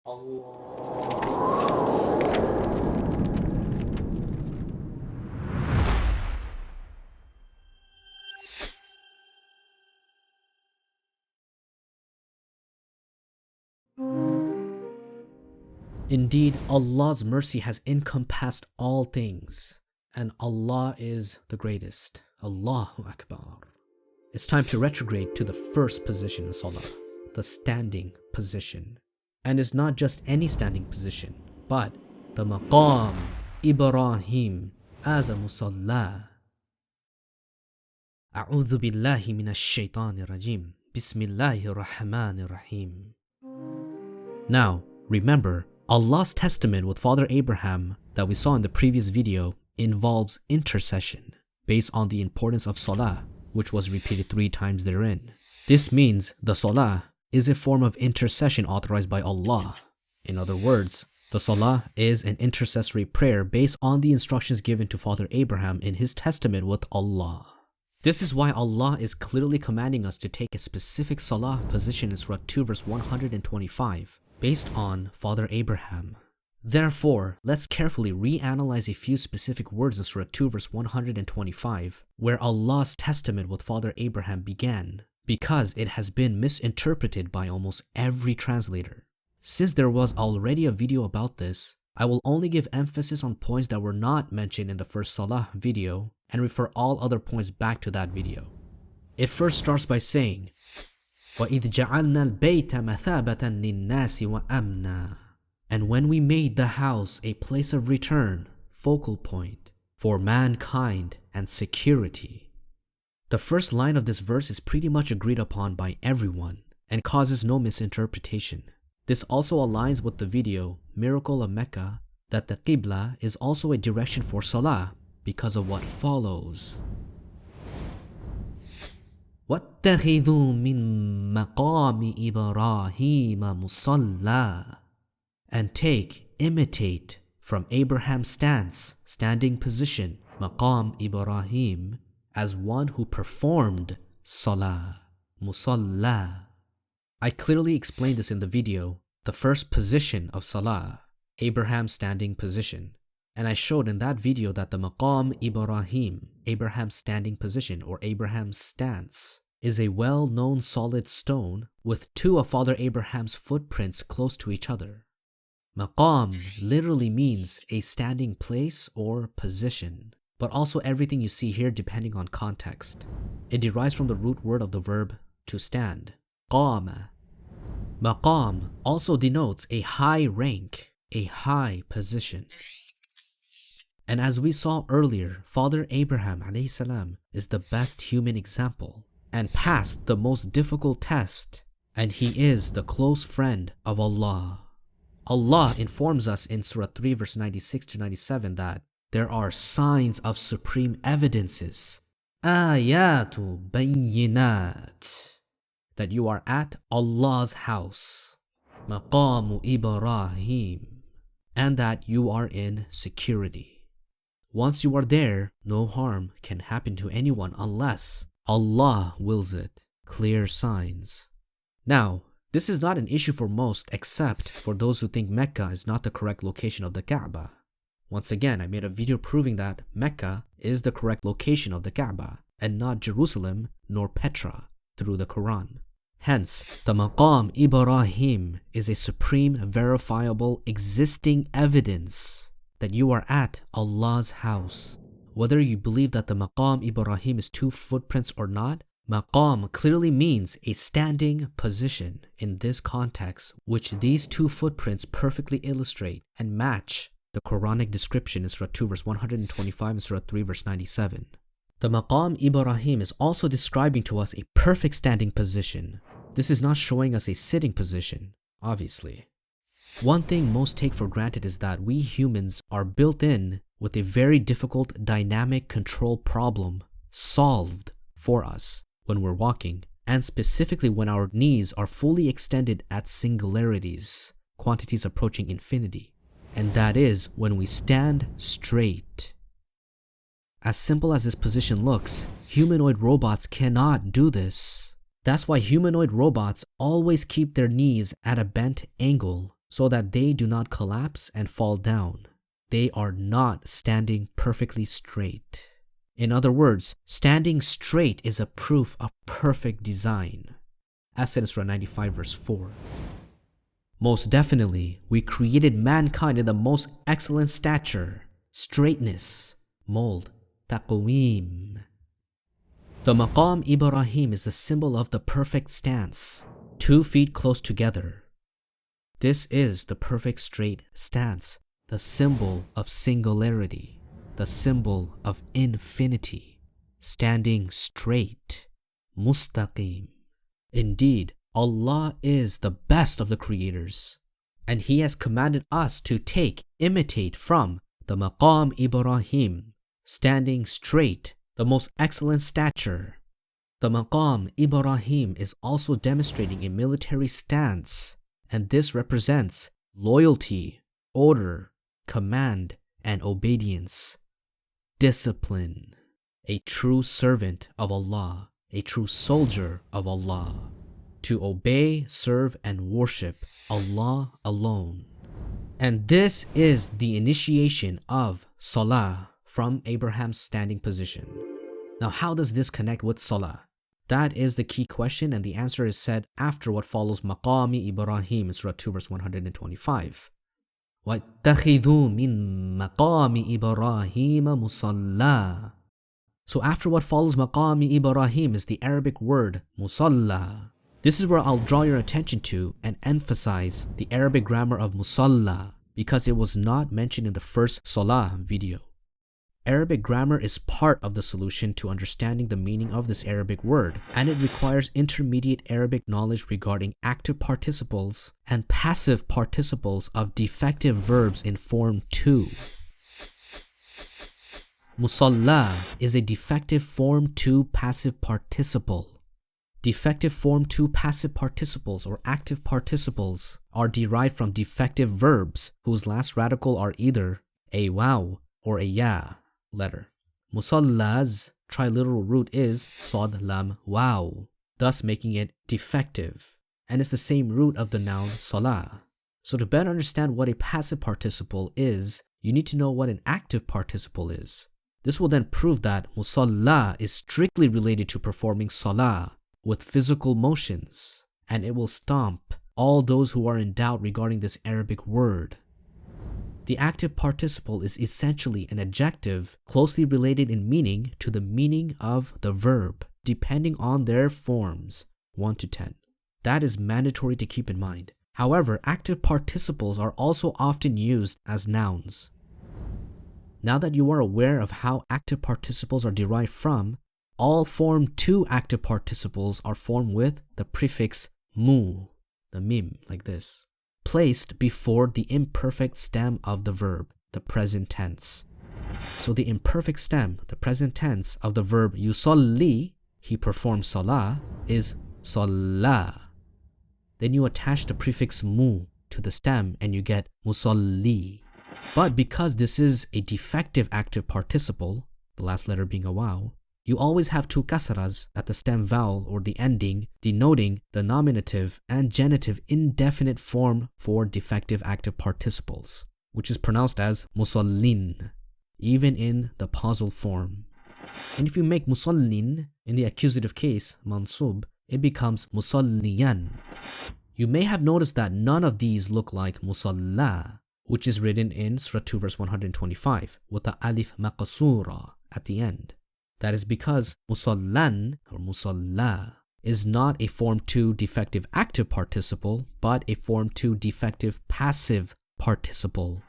Indeed, Allah's mercy has encompassed all things, and Allah is the greatest. Allahu Akbar. It's time to retrograde to the first position in Salah, the standing position. And it's not just any standing position, but the Maqam Ibrahim as a Musalla. A'udhu billahi minash shaitanir rajim. Bismillahir rahmanir rahim. Now, remember, Allah's testament with Father Abraham that we saw in the previous video involves intercession based on the importance of Salah, which was repeated 3 times therein. This means the Salah is a form of intercession authorized by Allah. In other words, the Salah is an intercessory prayer based on the instructions given to Father Abraham in his testament with Allah. This is why Allah is clearly commanding us to take a specific Salah position in Surah 2 verse 125 based on Father Abraham. Therefore, let's carefully reanalyze a few specific words in Surah 2 verse 125 where Allah's testament with Father Abraham began, because it has been misinterpreted by almost every translator. Since there was already a video about this, I will only give emphasis on points that were not mentioned in the first Salah video and refer all other points back to that video. It first starts by saying, وَإِذْ جَعَلْنَا الْبَيْتَ مَثَابَةً لِلنَّاسِ وَأَمْنًا. And when we made the house a place of return, focal point, for mankind and security. The first line of this verse is pretty much agreed upon by everyone and causes no misinterpretation. This also aligns with the video, Miracle of Mecca, that the Qibla is also a direction for Salah because of what follows. وَاتَّخِذُوا مِن مَقَامِ إِبْرَاهِيمَ مُصَلَّى. And take, imitate from Abraham's stance, standing position, Maqam Ibrahim, as one who performed Salah, Musalla. I clearly explained this in the video, the first position of Salah, Abraham's standing position. And I showed in that video that the Maqam Ibrahim, Abraham's standing position or Abraham's stance, is a well-known solid stone with 2 of Father Abraham's footprints close to each other. Maqam literally means a standing place or position, but also everything you see here depending on context. It derives from the root word of the verb to stand, qama. Maqam also denotes a high rank, a high position. And as we saw earlier, Father Abraham ﷺ is the best human example and passed the most difficult test, and he is the close friend of Allah. Allah informs us in Surah 3 verse 96 to 97 that there are signs of supreme evidences, ayatu bayyinat, that you are at Allah's house, Maqamu Ibrahim, and that you are in security. Once you are there, no harm can happen to anyone unless Allah wills it. Clear signs. Now, this is not an issue for most except for those who think Mecca is not the correct location of the Kaaba. Once again, I made a video proving that Mecca is the correct location of the Kaaba and not Jerusalem nor Petra through the Quran. Hence, the Maqam Ibrahim is a supreme, verifiable, existing evidence that you are at Allah's house. Whether you believe that the Maqam Ibrahim is 2 footprints or not, Maqam clearly means a standing position in this context, which these 2 footprints perfectly illustrate and match the Quranic description in Surah 2 verse 125 and Surah 3 verse 97. The Maqam Ibrahim is also describing to us a perfect standing position. This is not showing us a sitting position, obviously. One thing most take for granted is that we humans are built in with a very difficult dynamic control problem solved for us when we're walking, and specifically when our knees are fully extended at singularities, quantities approaching infinity. And that is when we stand straight. As simple as this position looks, humanoid robots cannot do this. That's why humanoid robots always keep their knees at a bent angle so that they do not collapse and fall down. They are not standing perfectly straight. In other words, standing straight is a proof of perfect design. As said in Surah 95 verse 4. Most definitely, we created mankind in the most excellent stature, straightness, mold, taqweem. The Maqam Ibrahim is the symbol of the perfect stance, 2 feet close together. This is the perfect straight stance, the symbol of singularity, the symbol of infinity, standing straight, mustaqim. Indeed, Allah is the best of the creators, and He has commanded us to imitate from the Maqam Ibrahim, standing straight, the most excellent stature. The Maqam Ibrahim is also demonstrating a military stance, and this represents loyalty, order, command, and obedience, discipline. A true servant of Allah, a true soldier of Allah, to obey, serve, and worship Allah alone. And this is the initiation of Salah from Abraham's standing position. Now, how does this connect with Salah? That is the key question, and the answer is said after what follows Maqami Ibrahim in Surah 2 verse 125. وَاتَّخِذُوا مِن مَقَامِ إِبْرَاهِيمَ مُصَلَّى. So after what follows Maqami Ibrahim is the Arabic word Musalla. This is where I'll draw your attention to and emphasize the Arabic grammar of Musalla, because it was not mentioned in the first Salah video. Arabic grammar is part of the solution to understanding the meaning of this Arabic word, and it requires intermediate Arabic knowledge regarding active participles and passive participles of defective verbs in form 2. Musalla is a defective form 2 passive participle. Defective form 2 passive participles or active participles are derived from defective verbs whose last radical are either a waw or a ya letter. Musalla's triliteral root is sad lam waw, thus making it defective, and it's the same root of the noun salah. So to better understand what a passive participle is, you need to know what an active participle is. This will then prove that musalla is strictly related to performing salah with physical motions, and it will stomp all those who are in doubt regarding this Arabic word. The active participle is essentially an adjective closely related in meaning to the meaning of the verb, depending on their forms 1 to 10. That is mandatory to keep in mind. However, active participles are also often used as nouns. Now that you are aware of how active participles are derived from, all form 2 active participles are formed with the prefix mu, the mim, like this, placed before the imperfect stem of the verb, the present tense. So the imperfect stem, the present tense of the verb yusalli, he performs salah, is salah. Then you attach the prefix mu to the stem and you get musalli. But because this is a defective active participle, the last letter being a waw, you always have 2 kasras at the stem vowel or the ending, denoting the nominative and genitive indefinite form for defective active participles, which is pronounced as musallin, even in the pausal form. And if you make musallin in the accusative case, mansub, it becomes musalliyan. You may have noticed that none of these look like musalla, which is written in Surah 2 verse 125 with the alif maqsura at the end. That is because musallan or musalla is not a form 2 defective active participle, but a form 2 defective passive participle.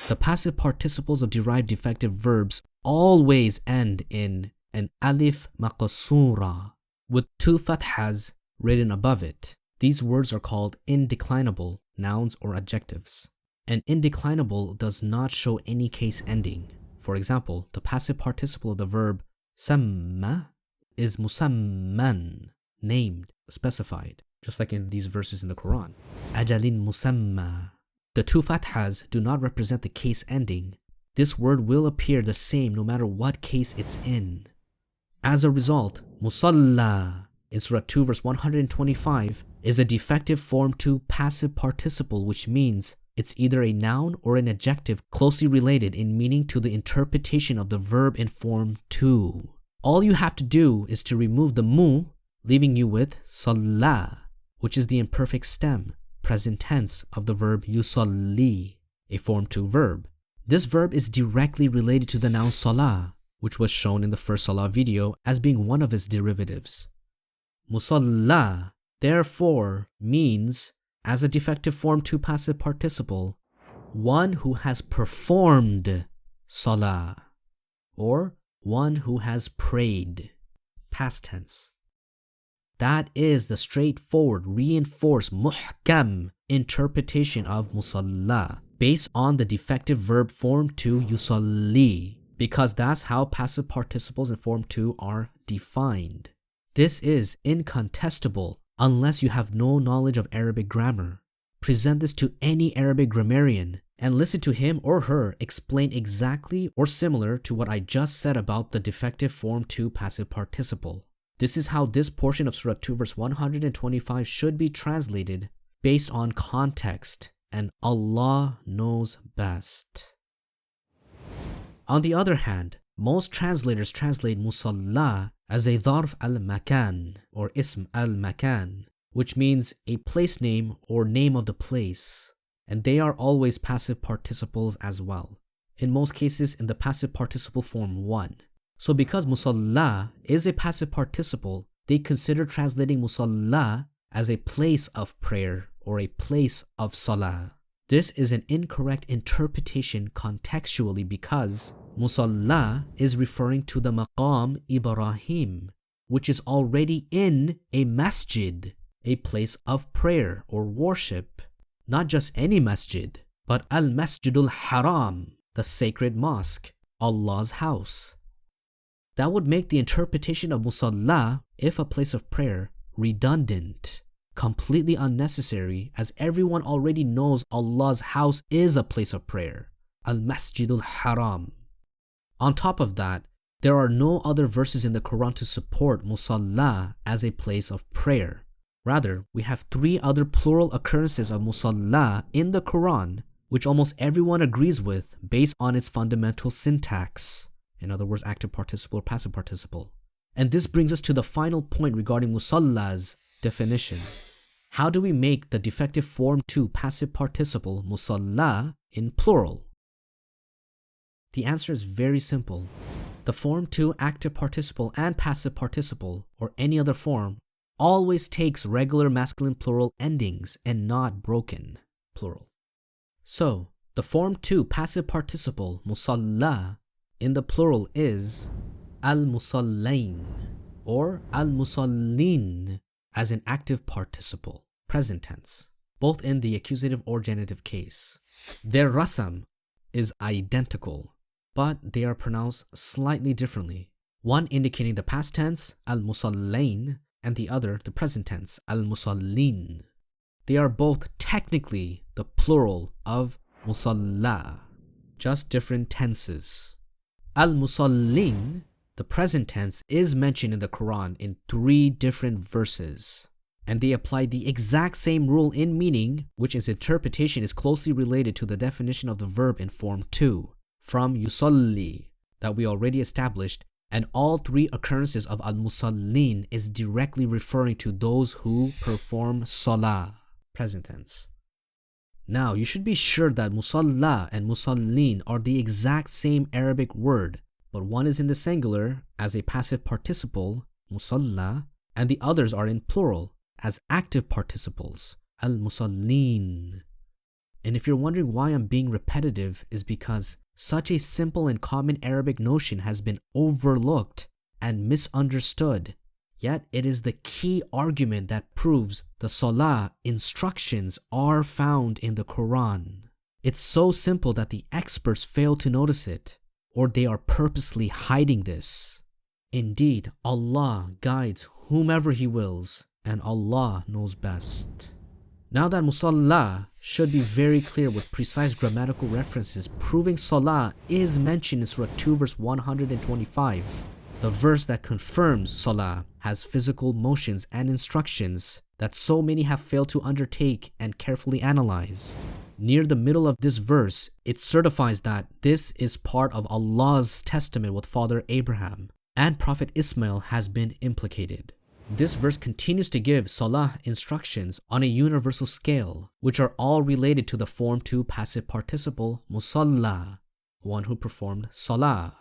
The passive participles of derived defective verbs always end in an alif maqsura with 2 fathas written above it. These words are called indeclinable nouns or adjectives. An indeclinable does not show any case ending. For example, the passive participle of the verb samma is musamman, named, specified, just like in these verses in the Quran. Ajalin musamma. The 2 fathas do not represent the case ending. This word will appear the same no matter what case it's in. As a result, musalla in Surah 2 verse 125 is a defective form 2 passive participle, which means it's either a noun or an adjective closely related in meaning to the interpretation of the verb in form 2. All you have to do is to remove the mu, leaving you with salla, which is the imperfect stem, present tense of the verb yusalli, a form 2 verb. This verb is directly related to the noun salah, which was shown in the first salah video as being one of its derivatives. Musalla, therefore, means, as a defective form 2 passive participle, one who has performed salah, or one who has prayed, past tense. That is the straightforward, reinforced, muhkam interpretation of musalla, based on the defective verb form 2 yusalli, because that's how passive participles in form 2 are defined. This is incontestable unless you have no knowledge of Arabic grammar. Present this to any Arabic grammarian and listen to him or her explain exactly or similar to what I just said about the defective form 2 passive participle. This is how this portion of Surah 2 verse 125 should be translated based on context, and Allah knows best. On the other hand, most translators translate musalla as a dharf al-makan or ism al-makan, which means a place name or name of the place, and they are always passive participles as well, in most cases in the passive participle form 1. So because musalla is a passive participle, they consider translating musalla as a place of prayer or a place of salah. This is an incorrect interpretation contextually because musalla is referring to the Maqam Ibrahim, which is already in a masjid, a place of prayer or worship. Not just any masjid, but al-Masjidul Haram, the sacred mosque, Allah's house. That would make the interpretation of musalla, if a place of prayer, redundant, completely unnecessary, as everyone already knows Allah's house is a place of prayer, al-Masjidul Haram. On top of that, there are no other verses in the Quran to support musalla as a place of prayer. Rather, we have 3 other plural occurrences of musalla in the Quran, which almost everyone agrees with based on its fundamental syntax. In other words, active participle or passive participle. And this brings us to the final point regarding musalla's definition. How do we make the defective form 2 passive participle musalla in plural? The answer is very simple. The form 2 active participle and passive participle, or any other form, always takes regular masculine plural endings and not broken plural. So, the form 2 passive participle musalla in the plural is al-musallain or al-musallin as an active participle, present tense, both in the accusative or genitive case. Their rasam is identical, but they are pronounced slightly differently, one indicating the past tense al-musallain and the other the present tense al-musallin. They are both technically the plural of musalla, just different tenses. Al-musallin, the present tense, is mentioned in the Quran in 3 different verses, and they apply the exact same rule in meaning, which its interpretation is closely related to the definition of the verb in form 2, from yusalli, that we already established, and all 3 occurrences of al-musallin is directly referring to those who perform salah, present tense. Now, you should be sure that musalla and musallin are the exact same Arabic word, but one is in the singular as a passive participle, musalla, and the others are in plural as active participles, al-musallin. And if you're wondering why I'm being repetitive, is because such a simple and common Arabic notion has been overlooked and misunderstood. Yet it is the key argument that proves the salah instructions are found in the Quran. It's so simple that the experts fail to notice it, or they are purposely hiding this. Indeed, Allah guides whomever He wills, and Allah knows best. Now that musalla should be very clear with precise grammatical references proving salah is mentioned in Surah 2 verse 125, The verse that confirms Salah has physical motions and instructions that so many have failed to undertake and carefully analyze. Near the middle of this verse, it certifies that this is part of Allah's testament with Father Abraham, and Prophet Ismail has been implicated. This verse continues to give Salah instructions on a universal scale, which are all related to the form 2 passive participle Musalla, one who performed Salah.